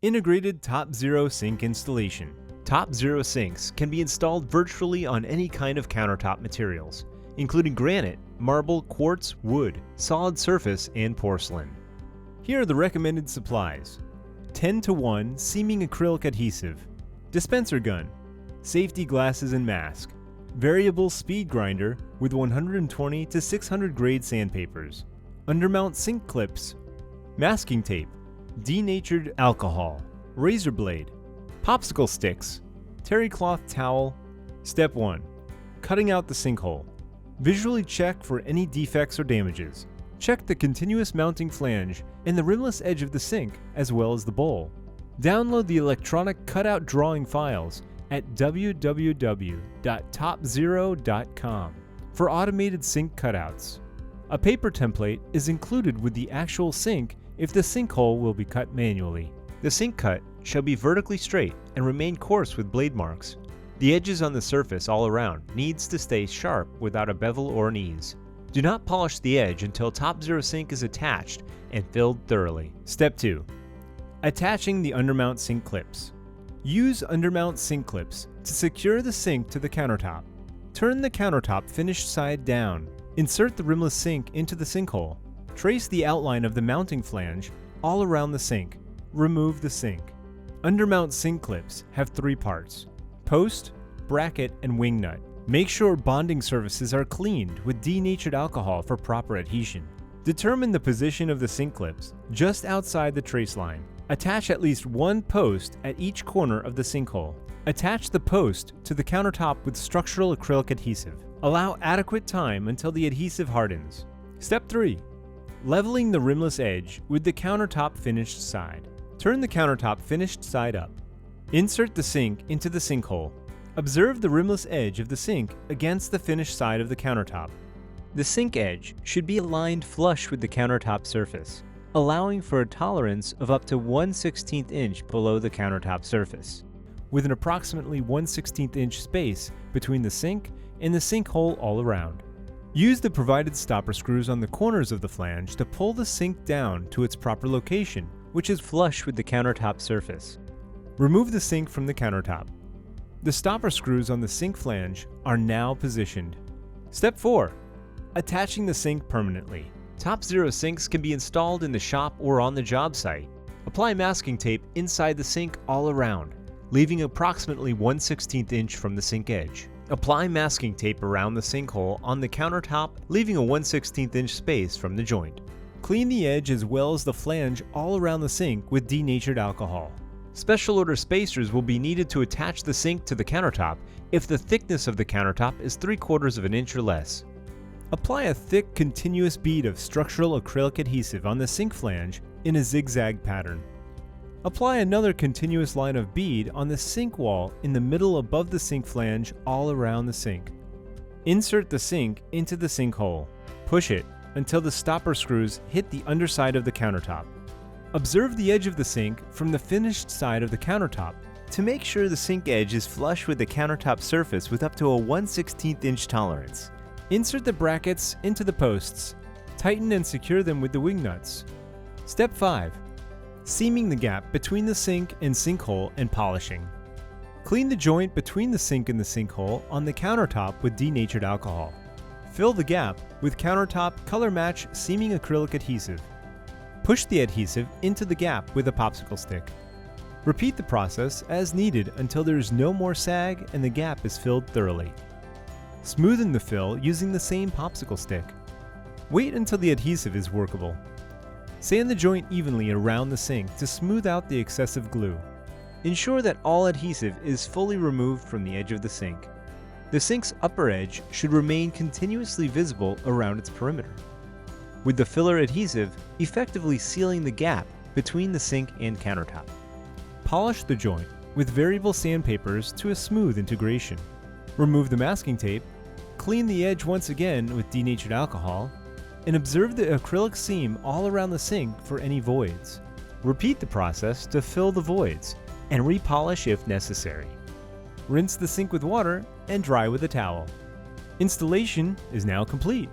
Integrated TopZero sink installation. TopZero sinks can be installed virtually on any kind of countertop materials, including granite, marble, quartz, wood, solid surface, and porcelain. Here are the recommended supplies: 10:1 seaming acrylic adhesive, dispenser gun, safety glasses and mask, variable speed grinder with 120 to 600 grade sandpapers, undermount sink clips, masking tape, denatured alcohol, razor blade, popsicle sticks, terry cloth towel. Step 1. Cutting out the sinkhole. Visually check for any defects or damages. Check the continuous mounting flange and the rimless edge of the sink, as well as the bowl. Download the electronic cutout drawing files at www.topzero.com for automated sink cutouts. A paper template is included with the actual sink if the sinkhole will be cut manually. The sink cut shall be vertically straight and remain coarse with blade marks. The edges on the surface all around needs to stay sharp without a bevel or an ease. Do not polish the edge until TopZero sink is attached and filled thoroughly. Step 2. Attaching the undermount sink clips. Use undermount sink clips to secure the sink to the countertop. Turn the countertop finished side down. Insert the rimless sink into the sinkhole. Trace the outline of the mounting flange all around the sink. Remove the sink. Undermount sink clips have 3 parts: post, bracket, and wing nut. Make sure bonding surfaces are cleaned with denatured alcohol for proper adhesion. Determine the position of the sink clips just outside the trace line. Attach at least 1 post at each corner of the sinkhole. Attach the post to the countertop with structural acrylic adhesive. Allow adequate time until the adhesive hardens. Step 3. Leveling the rimless edge with the countertop finished side. Turn the countertop finished side up. Insert the sink into the sinkhole. Observe the rimless edge of the sink against the finished side of the countertop. The sink edge should be aligned flush with the countertop surface, allowing for a tolerance of up to 1/16 inch below the countertop surface, with an approximately 1/16 inch space between the sink and the sinkhole all around. Use the provided stopper screws on the corners of the flange to pull the sink down to its proper location, which is flush with the countertop surface. Remove the sink from the countertop. The stopper screws on the sink flange are now positioned. Step 4. Attaching the sink permanently. TopZero sinks can be installed in the shop or on the job site. Apply masking tape inside the sink all around, leaving approximately 1/16 inch from the sink edge. Apply masking tape around the sinkhole on the countertop, leaving a 1/16 inch space from the joint. Clean the edge as well as the flange all around the sink with denatured alcohol. Special order spacers will be needed to attach the sink to the countertop if the thickness of the countertop is 3/4 of an inch or less. Apply a thick continuous bead of structural acrylic adhesive on the sink flange in a zigzag pattern. Apply another continuous line of bead on the sink wall in the middle above the sink flange all around the sink. Insert the sink into the sinkhole. Push it until the stopper screws hit the underside of the countertop. Observe the edge of the sink from the finished side of the countertop to make sure the sink edge is flush with the countertop surface with up to a 1/16 inch tolerance. Insert the brackets into the posts. Tighten and secure them with the wing nuts. Step 5. Seaming the gap between the sink and sinkhole and polishing. Clean the joint between the sink and the sinkhole on the countertop with denatured alcohol. Fill the gap with countertop color match seaming acrylic adhesive. Push the adhesive into the gap with a popsicle stick. Repeat the process as needed until there is no more sag and the gap is filled thoroughly. Smoothen the fill using the same popsicle stick. Wait until the adhesive is workable. Sand the joint evenly around the sink to smooth out the excessive glue. Ensure that all adhesive is fully removed from the edge of the sink. The sink's upper edge should remain continuously visible around its perimeter, with the filler adhesive effectively sealing the gap between the sink and countertop. Polish the joint with variable sandpapers to a smooth integration. Remove the masking tape, clean the edge once again with denatured alcohol, and observe the acrylic seam all around the sink for any voids. Repeat the process to fill the voids and repolish if necessary. Rinse the sink with water and dry with a towel. Installation is now complete.